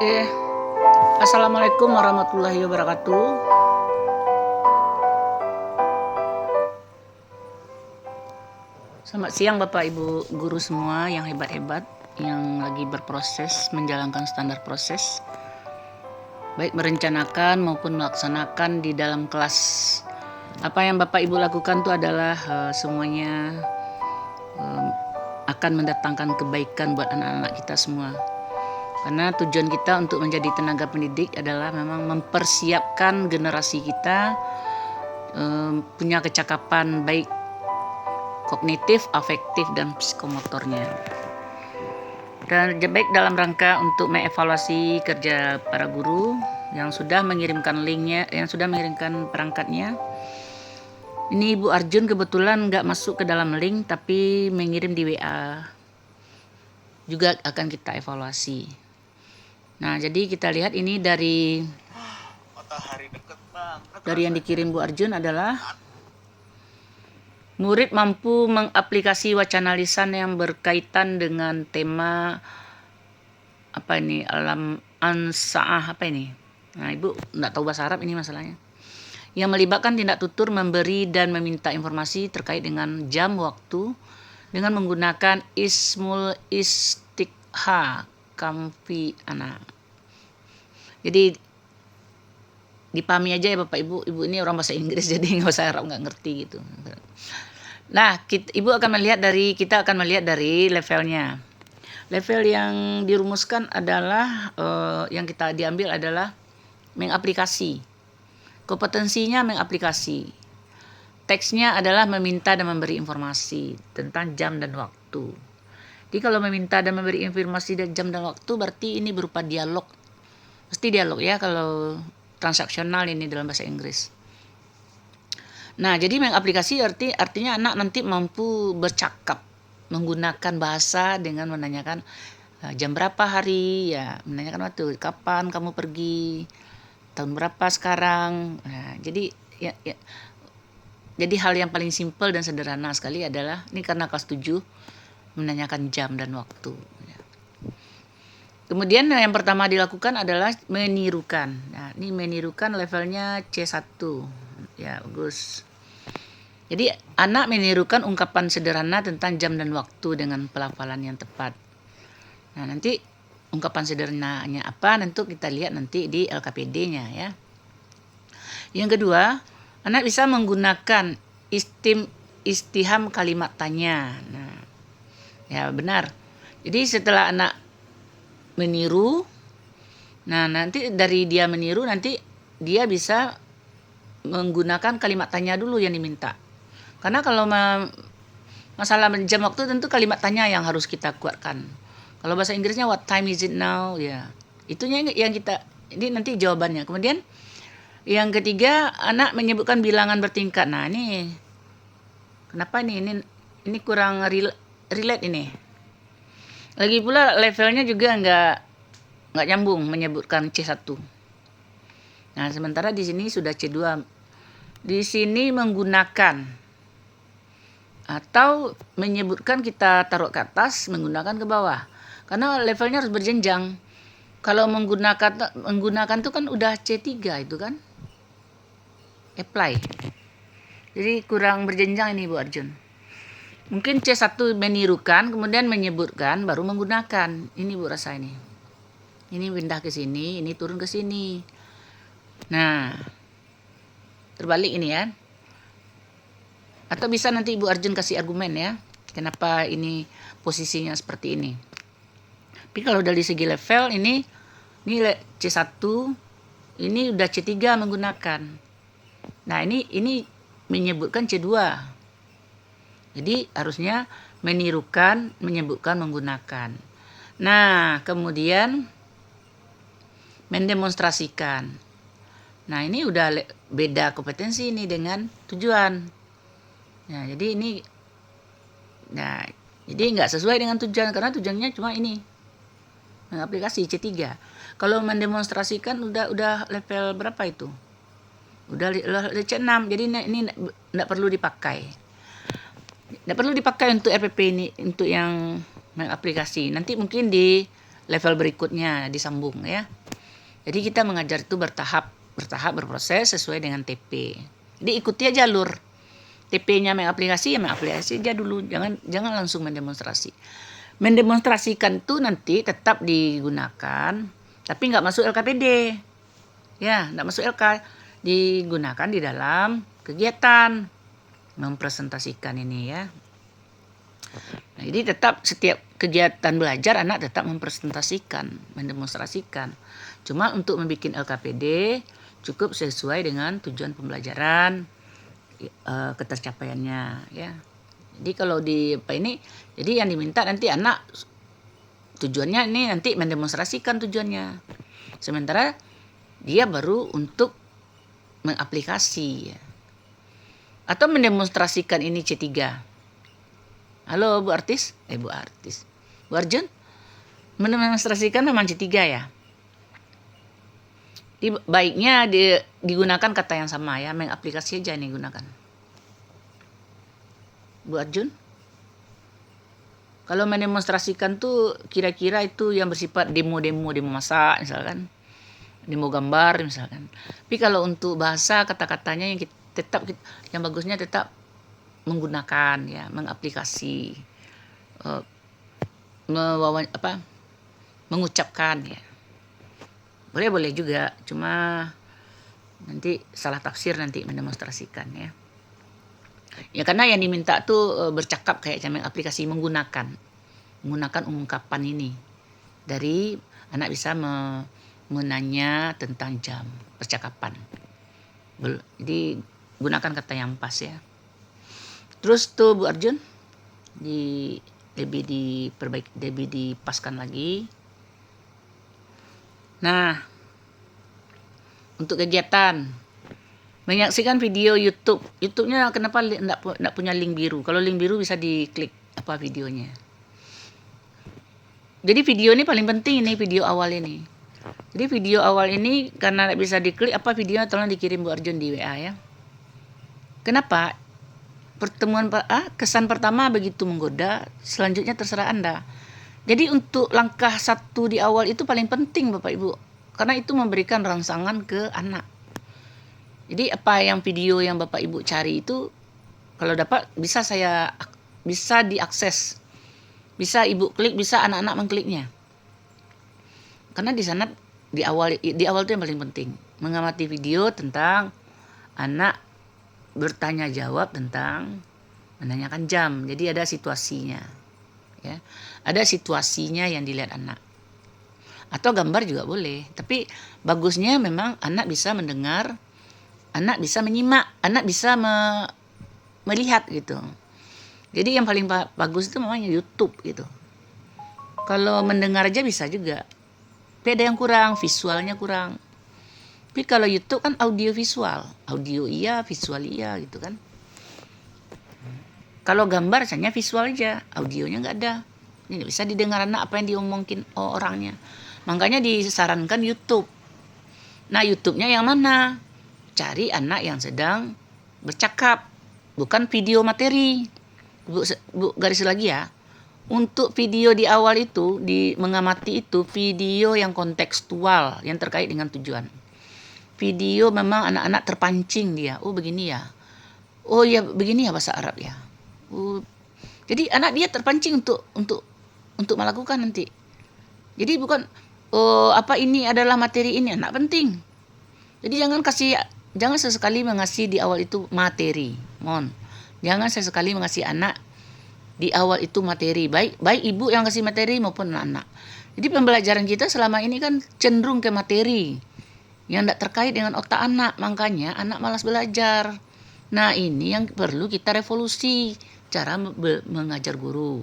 Oke, Assalamualaikum warahmatullahi wabarakatuh. Selamat siang Bapak Ibu guru semua yang hebat-hebat, yang lagi berproses menjalankan standar proses, baik merencanakan maupun melaksanakan di dalam kelas. Apa yang Bapak Ibu lakukan itu adalah semuanya akan mendatangkan kebaikan buat anak-anak kita semua. Karena tujuan kita untuk menjadi tenaga pendidik adalah memang mempersiapkan generasi kita punya kecakapan baik kognitif, afektif, dan psikomotornya. Dan baik dalam rangka untuk mengevaluasi kerja para guru yang sudah mengirimkan linknya, yang sudah mengirimkan perangkatnya. Ini Ibu Arjun kebetulan nggak masuk ke dalam link tapi mengirim di WA. Juga akan kita evaluasi. Nah, jadi kita lihat ini dari yang dikirim Bu Arjun adalah murid mampu mengaplikasi wacana lisan yang berkaitan dengan tema apa ini, alam ansa'ah apa ini. Nah, Ibu enggak tahu bahasa Arab ini masalahnya. Yang melibatkan tindak tutur memberi dan meminta informasi terkait dengan jam waktu dengan menggunakan ismul istiqha kamfi anak. Jadi dipahami aja ya Bapak Ibu. Ibu ini orang bahasa Inggris jadi bahasa Arab nggak ngerti gitu. Nah, Ibu akan melihat kita akan melihat dari levelnya. Level yang dirumuskan adalah yang kita diambil adalah mengaplikasi. Kompetensinya mengaplikasi. Teksnya adalah meminta dan memberi informasi tentang jam dan waktu. Jadi kalau meminta dan memberi informasi dan jam dan waktu berarti ini berupa dialog. Pasti dialog ya kalau transaksional ini dalam bahasa Inggris. Nah, jadi mengaplikasi artinya anak nanti mampu bercakap menggunakan bahasa dengan menanyakan jam berapa hari, ya menanyakan waktu, kapan kamu pergi, tahun berapa sekarang. Nah, jadi jadi hal yang paling simpel dan sederhana sekali adalah ini karena kelas 7 menanyakan jam dan waktu. Kemudian yang pertama dilakukan adalah menirukan. Nah, ini menirukan levelnya C1. Ya, bagus. Jadi anak menirukan ungkapan sederhana tentang jam dan waktu dengan pelafalan yang tepat. Nah, nanti ungkapan sederhananya apa nanti kita lihat nanti di LKPD-nya ya. Yang kedua, anak bisa menggunakan istiham kalimat tanya. Nah, ya benar. Jadi setelah anak meniru, nah nanti dari dia meniru nanti dia bisa menggunakan kalimat tanya dulu yang diminta. Karena kalau masalah jam waktu tentu kalimat tanya yang harus kita kuatkan. Kalau bahasa Inggrisnya what time is it now, ya itunya yang kita ini nanti jawabannya. Kemudian yang ketiga, anak menyebutkan bilangan bertingkat. Nah, ini kenapa ini kurang relate ini. Lagi pula levelnya juga nggak nyambung menyebutkan C1. Nah, sementara di sini sudah C2. Di sini menggunakan atau menyebutkan kita taruh ke atas, menggunakan ke bawah. Karena levelnya harus berjenjang. Kalau menggunakan itu kan udah C3 itu kan. Apply. Jadi kurang berjenjang ini Bu Arjun. Mungkin C1 menirukan, kemudian menyebutkan, baru menggunakan. Ini Bu rasa ini. Ini pindah ke sini, ini turun ke sini. Nah, terbalik ini ya. Atau bisa nanti Ibu Arjun kasih argumen ya. Kenapa ini posisinya seperti ini. Tapi kalau dari segi level ini C1, ini udah C3 menggunakan. Nah, ini menyebutkan C2. Jadi harusnya menirukan, menyebutkan, menggunakan. Nah, kemudian mendemonstrasikan. Nah, ini udah beda kompetensi ini dengan tujuan. Nah, jadi nggak sesuai dengan tujuan karena tujuannya cuma ini. Aplikasi C3. Kalau mendemonstrasikan udah level berapa itu? Udah C6. Jadi ini enggak perlu dipakai. Enggak perlu dipakai untuk RPP ini, untuk yang aplikasi. Nanti mungkin di level berikutnya disambung ya. Jadi kita mengajar itu bertahap berproses sesuai dengan TP. Jadi ikuti aja jalur. TP-nya mengaplikasi ya mengaplikasi aja dulu, jangan langsung mendemonstrasi. Mendemonstrasikan itu nanti tetap digunakan, tapi nggak masuk LKPD. Ya, nggak masuk LK, digunakan di dalam kegiatan mempresentasikan ini ya. Nah, jadi tetap setiap kegiatan belajar anak tetap mempresentasikan, mendemonstrasikan. Cuma untuk membuat LKPD cukup sesuai dengan tujuan pembelajaran, ketercapaiannya ya. Jadi kalau di apa ini, jadi yang diminta nanti anak tujuannya ini nanti mendemonstrasikan tujuannya. Sementara dia baru untuk mengaplikasi ya. Atau mendemonstrasikan ini C3. Halo Bu Artis? Bu Artis. Bu Arjun? Mendemonstrasikan memang C3 ya? Baiknya digunakan kata yang sama ya, mengaplikasi aja nih gunakan. Bu Arjun? Kalau mendemonstrasikan tuh kira-kira itu yang bersifat demo masak misalkan. Demo gambar misalkan. Tapi kalau untuk bahasa kata-katanya yang yang bagusnya tetap menggunakan ya, mengaplikasi, mengucapkan ya. Boleh juga, cuma nanti salah tafsir nanti mendemonstrasikan ya. Ya karena yang diminta tuh bercakap kayak aplikasi menggunakan ungkapan ini. Dari anak bisa menanya tentang jam percakapan. Jadi gunakan kata yang pas ya. Terus tuh Bu Arjun lebih dipaskan lagi. Nah, untuk kegiatan menyaksikan video YouTube-nya kenapa enggak punya link biru? Kalau link biru bisa diklik videonya. Jadi video ini paling penting, ini video awal ini. Jadi video awal ini karena enggak bisa diklik videonya, tolong dikirim Bu Arjun di WA ya. Kenapa? Kesan pertama begitu menggoda, selanjutnya terserah Anda. Jadi untuk langkah 1 di awal itu paling penting Bapak Ibu, karena itu memberikan rangsangan ke anak. Jadi apa yang video yang Bapak Ibu cari itu kalau dapat bisa diakses. Bisa Ibu klik, bisa anak-anak mengkliknya. Karena di sana di awal itu yang paling penting, mengamati video tentang anak bertanya jawab tentang menanyakan jam. Jadi ada situasinya. Ya. Ada situasinya yang dilihat anak. Atau gambar juga boleh, tapi bagusnya memang anak bisa mendengar, anak bisa menyimak, anak bisa melihat gitu. Jadi yang paling bagus itu memang YouTube gitu. Kalau mendengar aja bisa juga. Tapi ada yang kurang, visualnya kurang. Tapi kalau YouTube kan audio visual, audio iya, visual iya gitu kan. Kalau gambar hanya visual aja, audionya nggak ada. Ini nggak bisa didengar anak apa yang diomongin orangnya. Makanya disarankan YouTube. Nah YouTube-nya yang mana? Cari anak yang sedang bercakap, bukan video materi. Bu garis lagi ya. Untuk video di awal itu, mengamati itu video yang kontekstual, yang terkait dengan tujuan. Video memang anak-anak terpancing dia. Oh begini ya. Oh ya begini ya bahasa Arab ya. Jadi anak dia terpancing untuk melakukan nanti. Jadi bukan ini adalah materi ini, anak penting. Jadi jangan sesekali mengasih di awal itu materi. Jangan sesekali mengasih anak di awal itu materi. Baik ibu yang kasih materi maupun anak-anak. Jadi pembelajaran kita selama ini kan cenderung ke materi yang tidak terkait dengan otak anak, makanya anak malas belajar. Nah ini yang perlu kita revolusi, cara mengajar guru.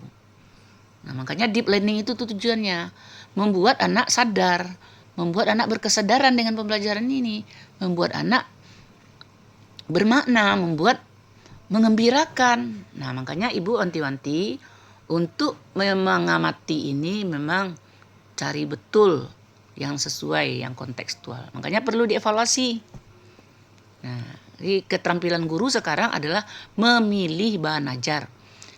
Nah makanya deep learning itu tujuannya, membuat anak sadar, membuat anak berkesadaran dengan pembelajaran ini, membuat anak bermakna, membuat mengembirakan. Nah makanya ibu wanti-wanti untuk mengamati ini memang cari betul yang sesuai, yang kontekstual. Makanya perlu dievaluasi. Nah, keterampilan guru sekarang adalah memilih bahan ajar.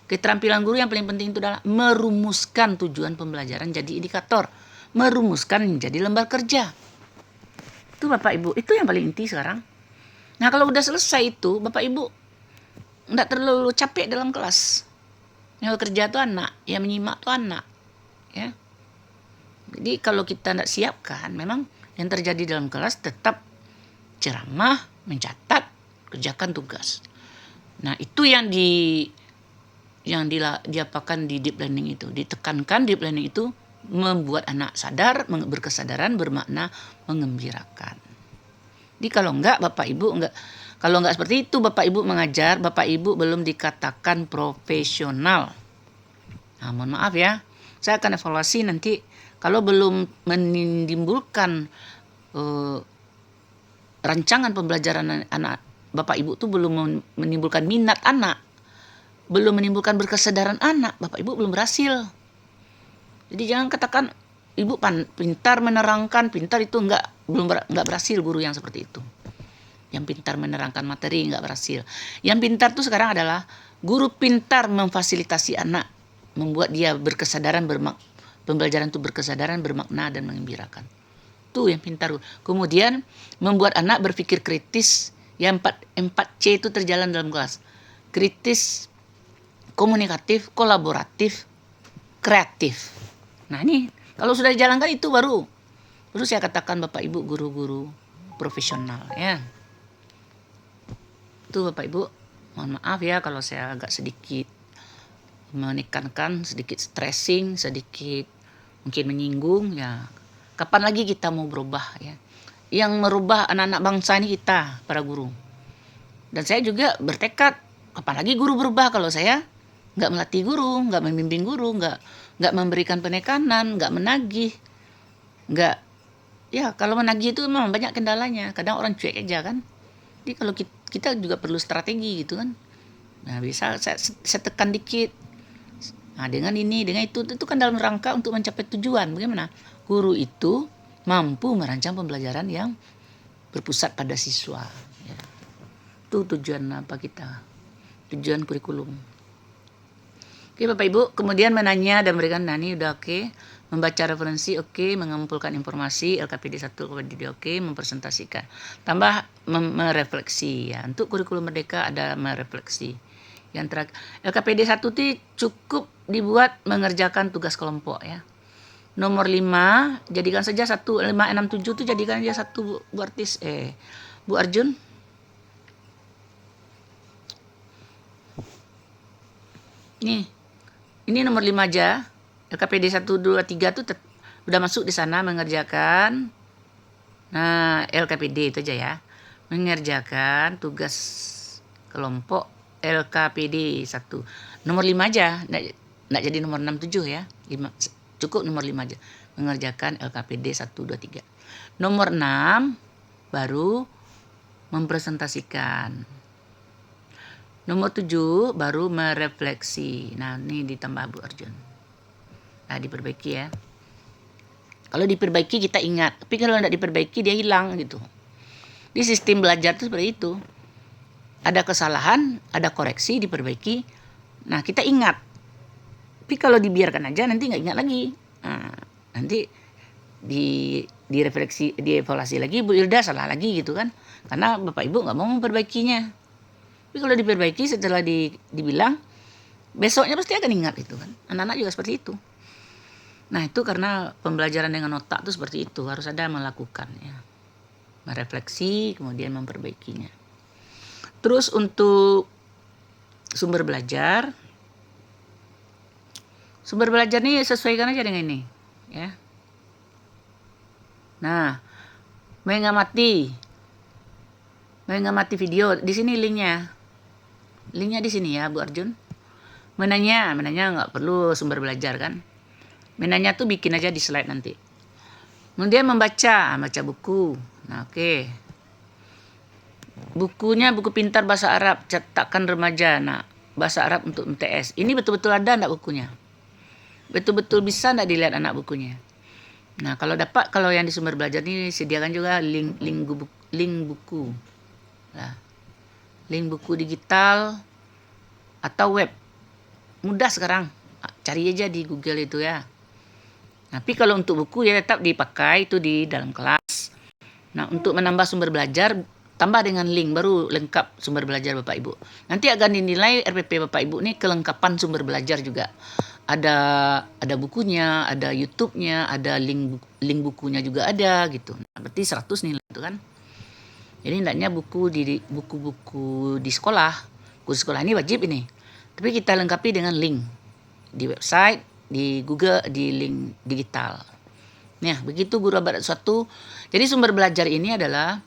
Keterampilan guru yang paling penting itu adalah merumuskan tujuan pembelajaran jadi indikator. merumuskan menjadi lembar kerja. Itu Bapak Ibu, itu yang paling inti sekarang. Nah kalau udah selesai itu Bapak Ibu nggak terlalu capek dalam kelas. Yang kerja tuh anak, yang menyimak tuh anak, ya. Jadi kalau kita nggak siapkan, memang yang terjadi dalam kelas tetap ceramah, mencatat, kerjakan tugas. Nah itu yang diapakan di deep learning itu, ditekankan deep learning itu membuat anak sadar, berkesadaran, bermakna, mengembirakan. Jadi kalau enggak Bapak Ibu kalau enggak seperti itu Bapak Ibu mengajar, Bapak Ibu belum dikatakan profesional. Nah, mohon maaf ya, saya akan evaluasi nanti kalau belum menimbulkan rancangan pembelajaran anak Bapak Ibu tuh belum menimbulkan minat anak, belum menimbulkan berkesadaran anak, Bapak Ibu belum berhasil. Jadi jangan katakan Ibu pintar menerangkan, pintar itu enggak berhasil guru yang seperti itu. Yang pintar menerangkan materi enggak berhasil. Yang pintar itu sekarang adalah guru pintar memfasilitasi anak, membuat dia berkesadaran, pembelajaran itu berkesadaran, bermakna dan mengembirakan. Itu yang pintar. Kemudian membuat anak berpikir kritis, yang 4C itu terjalan dalam kelas. Kritis, komunikatif, kolaboratif, kreatif. Nah ini kalau sudah dijalankan itu baru saya katakan Bapak Ibu guru-guru profesional ya. Itu Bapak Ibu, mohon maaf ya kalau saya agak sedikit menekankan, sedikit stressing, sedikit mungkin menyinggung ya. Kapan lagi kita mau berubah ya? Yang merubah anak-anak bangsa ini kita, para guru. Dan saya juga bertekad, kapan lagi guru berubah kalau saya nggak melatih guru, nggak membimbing guru, nggak memberikan penekanan, nggak menagih, nggak ya kalau menagih itu memang banyak kendalanya. Kadang orang cuek aja kan. Jadi kalau kita juga perlu strategi gitu kan. Nah bisa saya tekan dikit. Nah dengan ini, dengan itu kan dalam rangka untuk mencapai tujuan. Bagaimana? Guru itu mampu merancang pembelajaran yang berpusat pada siswa. Ya. Itu tujuan apa kita? Tujuan kurikulum. Oke Bapak Ibu, kemudian menanya dan memberikan ini udah oke. Membaca referensi oke, mengumpulkan informasi LKPD 1 LKPD oke, mempresentasikan. Tambah merefleksi ya. Untuk kurikulum merdeka ada merefleksi. Yang terakhir LKPD 1 itu cukup dibuat mengerjakan tugas kelompok ya. Nomor 5 jadikan saja 1 5 6 7 itu jadikan aja 1 Bu Artis Bu Arjun. Ini nomor 5 aja. LKPD 1 2 3 tuh udah masuk di sana mengerjakan. Nah, LKPD itu aja ya. Mengerjakan tugas kelompok LKPD 1. Nomor 5 aja, enggak jadi nomor 6 7 ya. 5 cukup nomor 5 aja. Mengerjakan LKPD 1 2 3. Nomor 6 baru mempresentasikan. Nomor 7 baru merefleksi. Nah, ini ditambah Bu Arjun. Nah, diperbaiki ya. Kalau diperbaiki kita ingat, tapi kalau tidak diperbaiki dia hilang gitu. Di sistem belajar itu seperti itu. Ada kesalahan, ada koreksi, diperbaiki. Nah, kita ingat. Tapi kalau dibiarkan aja nanti nggak ingat lagi. Nah, nanti direfleksi, dievaluasi lagi, Bu Ilda salah lagi gitu kan. Karena Bapak Ibu nggak mau memperbaikinya. Tapi kalau diperbaiki setelah dibilang, besoknya pasti akan ingat itu kan. Anak-anak juga seperti itu. Nah itu karena pembelajaran dengan otak itu seperti itu. Harus ada melakukan ya. Merefleksi kemudian memperbaikinya. Terus untuk sumber belajar. Sumber belajar ini sesuaikan aja dengan ini. Ya. Nah, mengamati video. Di sini linknya. Linknya di sini ya Bu Arjun. Menanya nggak perlu sumber belajar kan. Menanya tuh bikin aja di slide nanti. Kemudian baca buku. Nah oke. Bukunya buku pintar bahasa Arab, cetakan remaja. Nah bahasa Arab untuk MTS. Ini betul-betul ada enggak bukunya? Betul-betul bisa enggak dilihat anak bukunya? Nah kalau dapat, kalau yang di sumber belajar ini sediakan juga link buku. Nah, link buku digital atau web. Mudah sekarang. Cari aja di Google itu ya. Tapi kalau untuk buku ya tetap dipakai itu di dalam kelas. Nah, untuk menambah sumber belajar, tambah dengan link, baru lengkap sumber belajar Bapak Ibu. Nanti akan dinilai RPP Bapak Ibu nih kelengkapan sumber belajar juga. Ada bukunya, ada YouTube-nya, ada link bukunya juga ada gitu. Nah, berarti 100 nilai itu kan. Jadi hendaknya buku-buku di sekolah, buku sekolah ini wajib ini. Tapi kita lengkapi dengan link di website, di Google, di link digital. Nah, begitu guru abad 1. Jadi sumber belajar ini adalah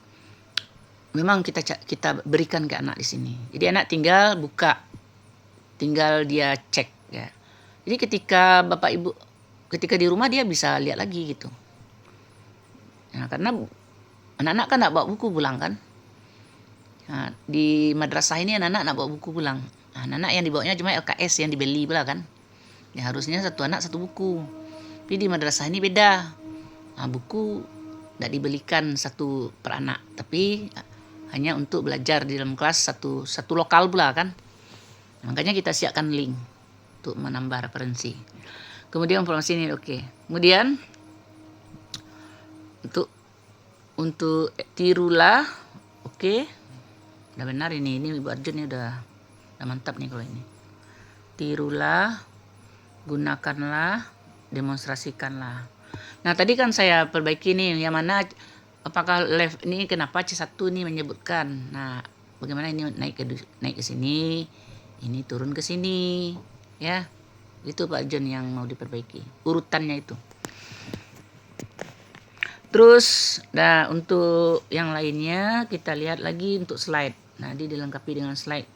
memang kita berikan ke anak di sini. Jadi anak tinggal buka, tinggal dia cek ya. Jadi ketika Bapak Ibu ketika di rumah dia bisa lihat lagi gitu. Nah, karena anak-anak kan nak bawa buku pulang kan. Nah, di madrasah ini anak-anak nak bawa buku pulang. Nah, anak-anak yang dibawanya cuma LKS yang dibeli pula kan. Ya harusnya satu anak satu buku. Tapi di madrasah ini beda. Nah, buku tidak dibelikan satu per anak, tapi hanya untuk belajar di dalam kelas satu lokal pula kan. Makanya kita siapkan link untuk menambah referensi. Kemudian informasi ini oke. Kemudian untuk tirulah oke. Udah benar ini Ibu Arjun ini udah mantap nih kalau ini. Tirulah, gunakanlah, demonstrasikanlah. Nah, tadi kan saya perbaiki nih yang mana apakah left ini kenapa C1 nih menyebutkan. Nah, bagaimana ini naik ke sini, ini turun ke sini, ya. Itu Pak John yang mau diperbaiki. Urutannya itu. Terus, nah untuk yang lainnya kita lihat lagi untuk slide. Nah, dia dilengkapi dengan slide.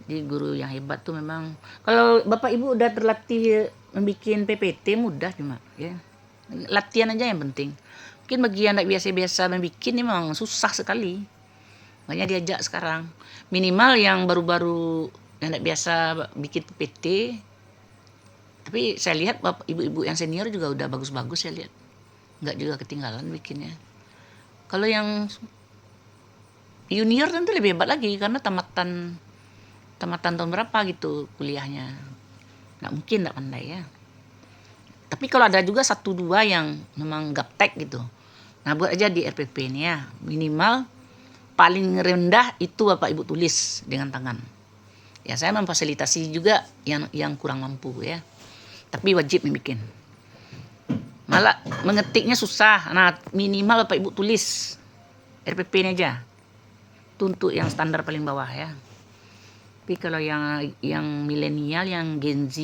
Jadi guru yang hebat tuh memang kalau Bapak Ibu udah terlatih membuat PPT mudah cuma ya. Latihan aja yang penting. Mungkin bagi yang tidak biasa-biasa membuat ini memang susah sekali. Makanya diajak sekarang. Minimal yang baru-baru yang tidak biasa bikin PPT. Tapi saya lihat Bapak Ibu-ibu yang senior juga udah bagus-bagus saya lihat. Enggak juga ketinggalan bikinnya. Kalau yang junior tentu lebih hebat lagi karena tamatan tahun berapa gitu kuliahnya. Nggak mungkin nggak pandai ya. Tapi kalau ada juga 1-2 yang memang gaptek gitu. Nah, buat aja di RPP ini ya. Minimal paling rendah itu Bapak Ibu tulis dengan tangan. Ya, saya memfasilitasi juga yang kurang mampu ya. Tapi wajib membuat. Malah mengetiknya susah. Nah, minimal Bapak Ibu tulis RPP ini aja. Itu untuk yang standar paling bawah ya. Tapi kalau yang milenial, yang Gen Z,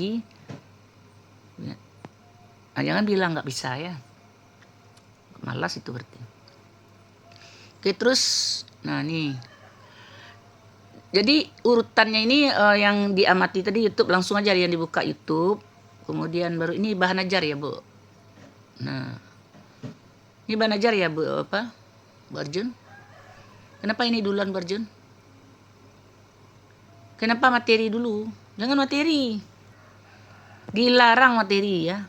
ya, jangan bilang nggak bisa ya. Malas itu berarti. Oke, terus, nah nih. Jadi urutannya ini yang diamati tadi YouTube, langsung aja yang dibuka YouTube. Kemudian baru ini bahan ajar ya Bu. Nah, ini bahan ajar ya Bu Bu Arjun. Kenapa ini duluan Bu Arjun? Kenapa materi dulu? Jangan materi. Dilarang materi ya.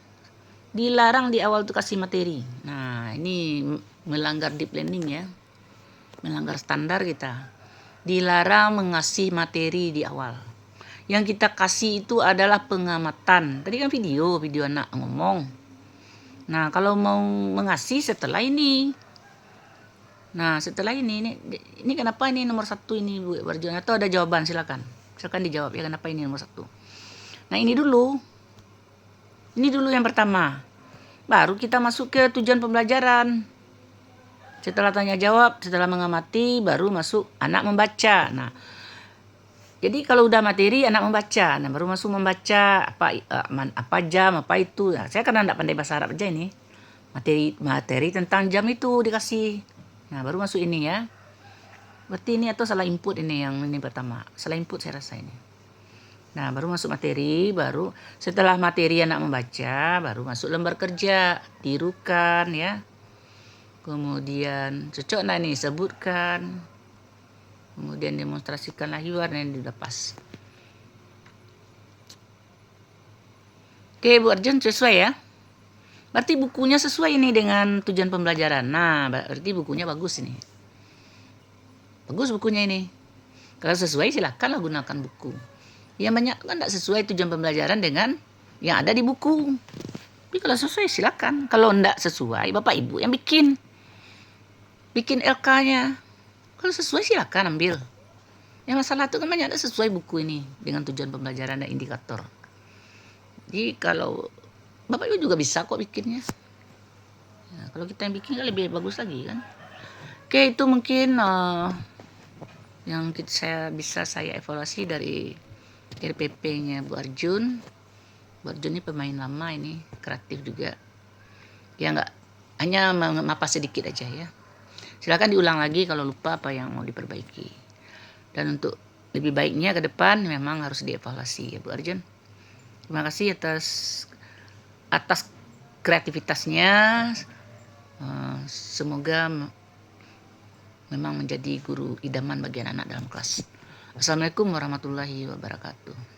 Dilarang di awal tuh kasih materi. Nah, ini melanggar deep learning ya. Melanggar standar kita. Dilarang mengasih materi di awal. Yang kita kasih itu adalah pengamatan. Tadi kan video anak ngomong. Nah, kalau mau mengasih setelah ini. Nah, setelah ini kenapa ini nomor 1 ini Bu Arjun? Atau ada jawaban silakan. Silakan dijawab ya kenapa ini nomor 1. Nah, ini dulu yang pertama. Baru kita masuk ke tujuan pembelajaran. Setelah tanya jawab, setelah mengamati, baru masuk anak membaca. Nah, jadi kalau udah materi anak membaca, nah baru masuk membaca apa jam, apa itu. Nah, saya karena tidak pandai bahasa Arab aja ini. Materi tentang jam itu dikasih. Nah, baru masuk ini ya. Berarti ini atau salah input ini yang ini pertama. Salah input saya rasa ini. Nah, baru masuk materi, baru setelah materi anak membaca, baru masuk lembar kerja, tirukan ya. Kemudian cocok nah nih sebutkan. Kemudian demonstrasikanlah hiwar, nah ini udah pas. Oke, Bu Arjun sesuai ya. Berarti bukunya sesuai ini dengan tujuan pembelajaran. Nah, berarti bukunya bagus ini. Bagus bukunya ini. Kalau sesuai silakanlah gunakan buku. Yang banyak kan tidak sesuai tujuan pembelajaran dengan yang ada di buku. Tapi kalau sesuai silakan. Kalau enggak sesuai, Bapak Ibu yang bikin. Bikin LK-nya. Kalau sesuai silakan ambil. Yang masalah itu kan banyak ada sesuai buku ini dengan tujuan pembelajaran dan indikator. Jadi kalau Bapak Ibu juga bisa kok bikinnya. Ya, kalau kita yang bikin kan lebih bagus lagi kan. Oke, itu mungkin yang saya evaluasi dari RPP-nya Bu Arjun. Bu Arjun ini pemain lama ini, kreatif juga. Ya nggak hanya mapas sedikit aja ya. Silakan diulang lagi kalau lupa apa yang mau diperbaiki. Dan untuk lebih baiknya ke depan memang harus dievaluasi ya Bu Arjun. Terima kasih atas kreativitasnya. Semoga memang menjadi guru idaman bagi anak-anak dalam kelas. Assalamualaikum warahmatullahi wabarakatuh.